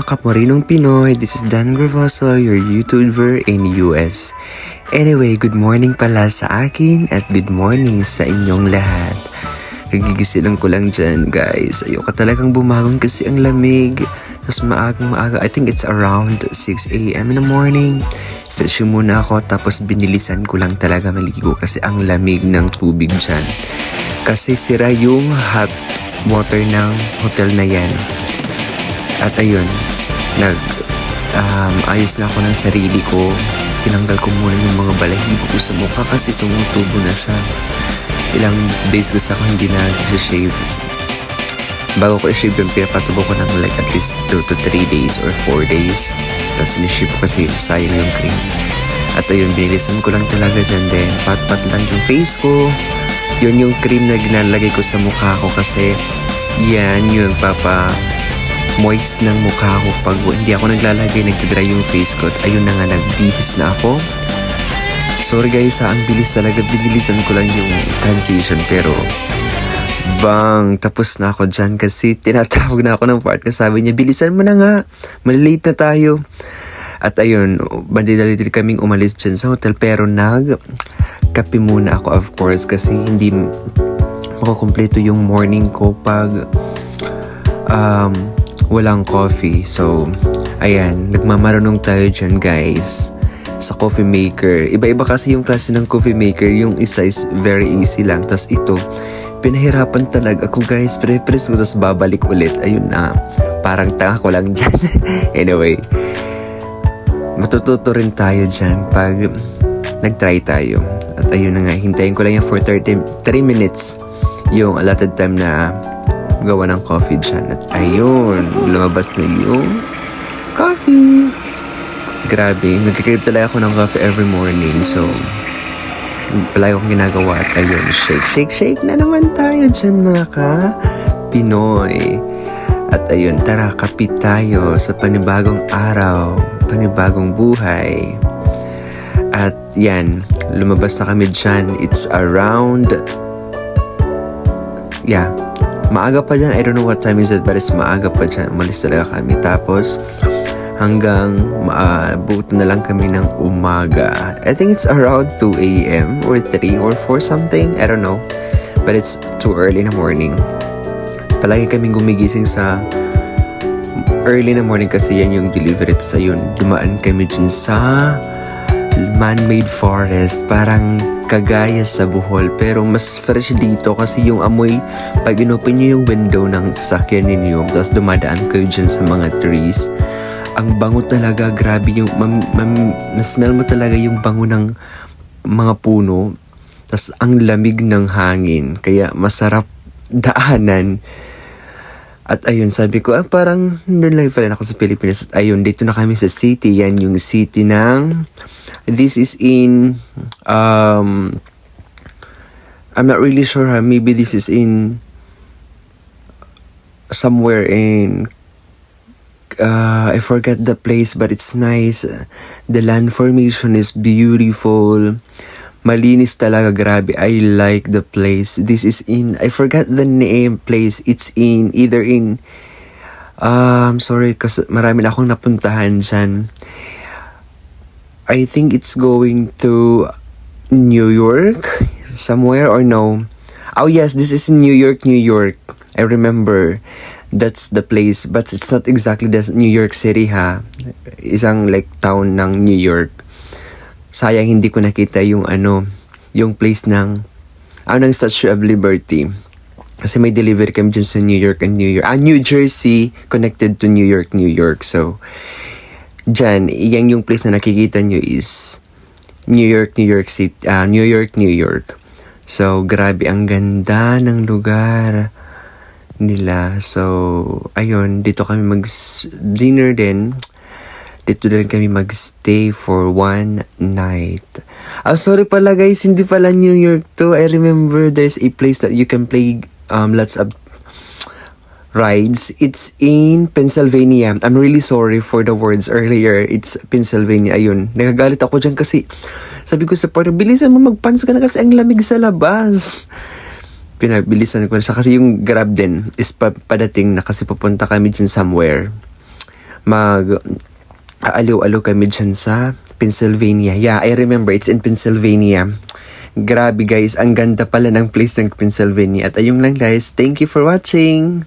Kapurinong Pinoy, this is Dan Gravoso, your YouTuber in US. Anyway, good morning pala sa akin at good morning sa inyong lahat. Kagigisilong ko lang dyan guys. Ayoko talagang bumagon kasi ang lamig. Tapos maaga, I think it's around 6 a.m. in the morning. Session muna ako tapos binilisan ko lang talaga maligo kasi ang lamig ng tubig dyan. Kasi sira yung hot water ng hotel na yan. At ayun, ayos na ako ng sarili ko. Tinanggal ko muna yung mga balahibo ko sa mukha kasi tumutubo na siya. Ilang days kasi ako hindi na-shave. Bago ko i-shave yung pinapatubo ko ng like at least 2 to 3 days or 4 days. Tapos ni-shave ko kasi sayang yung cream. At ayun, binilisan ko lang talaga dyan din. Pat-pat lang yung face ko. Yun yung cream na ginalagay ko sa mukha ko kasi yan yung moist ng mukha ko pag hindi ako naglalagay, nagdidry yung face ko. At ayun na nga, nagbihis na ako. Sorry guys ang bilis talaga, binilisan ko lang yung transition pero tapos na ako dyan kasi tinatawag na ako ng partner. Sabi niya, bilisan mo na nga, malilate na tayo. At ayun, bandidali kaming umalis dyan sa hotel pero nagkape muna ako of course kasi hindi makukumpleto yung morning ko pag walang coffee. So, ayan, nagmamarunong tayo dyan guys sa coffee maker. Iba-iba kasi yung klase ng coffee maker. Yung isa is very easy lang. Tapos ito, pinahirapan talaga ako guys. Pre-press ko, tapos babalik ulit. Ayun na, parang tanga ko lang dyan. Anyway, matututo rin tayo dyan pag nag-try tayo. At ayun na nga, hintayin ko lang yan for 3 minutes. Yung allotted time na gawa ng coffee dyan. At ayun, lumabas na yung coffee. Grabe, nagkikrib talaga ako ng coffee every morning. So, palagi akong ginagawa. At ayun, shake na naman tayo dyan mga ka-Pinoy. At ayun, tara, kapit tayo sa panibagong araw, panibagong buhay. At yan, lumabas na kami dyan. It's around maaga pa dyan. I don't know what time is it, but it's maaga pa dyan. Umalis talaga kami. Tapos, hanggang buot na lang kami ng umaga. I think it's around 2 a.m. or 3 or 4 something. I don't know. But it's too early in the morning. Palagi kaming gumigising sa early in the morning kasi yan yung delivery. Tapos ayun, dumaan kami dyan sa man-made forest. Parang kagaya sa Bohol pero mas fresh dito kasi yung amoy pag inopen nyo yung window ng sasakyan ninyo tapos dumadaan kayo dyan sa mga trees, ang bango talaga, grabe yung na-smell mo talaga yung bango ng mga puno tapos ang lamig ng hangin kaya masarap daanan. At ayun, sabi ko, parang doon lang pala ako sa Pilipinas. At ayun, dito na kami sa city. Yan yung city ng this is in I'm not really sure maybe this is in somewhere in I forgot the place but it's nice. The land formation is beautiful. Malinis talaga, grabe. I like the place. This is in I forgot the name place. It's in either in sorry kasi marami na akong napuntahan dyan. I think it's going to New York somewhere or no. Oh yes, this is in New York. I remember that's the place but it's not exactly the New York City ha. Isang like town ng New York. Sayang hindi ko nakita yung yung place ng Statue of Liberty. Kasi may delivery kami dyan sa New York and New Jersey connected to New York. So, dyan, yung place na nakikita nyo is New York City, New York. So, grabe, ang ganda ng lugar nila. So, ayun, dito kami mag-dinner din. Dito din kami mag-stay for 1 night. Sorry pala guys, hindi pala New York to. I remember there's a place that you can play lots of rides. It's in Pennsylvania. I'm really sorry for the words earlier. It's Pennsylvania. Ayun, nagagalit ako dyan kasi sabi ko sa partner, bilisan mo mag-pants ka na kasi ang lamig sa labas. Pinabilisan ko na siya kasi yung Grab din is padating na kasi pupunta kami dyan somewhere. aaliw-aliw kami dyan sa Pennsylvania. Yeah, I remember, it's in Pennsylvania. Grabe guys, ang ganda pala ng place ng Pennsylvania. At ayun lang guys, thank you for watching!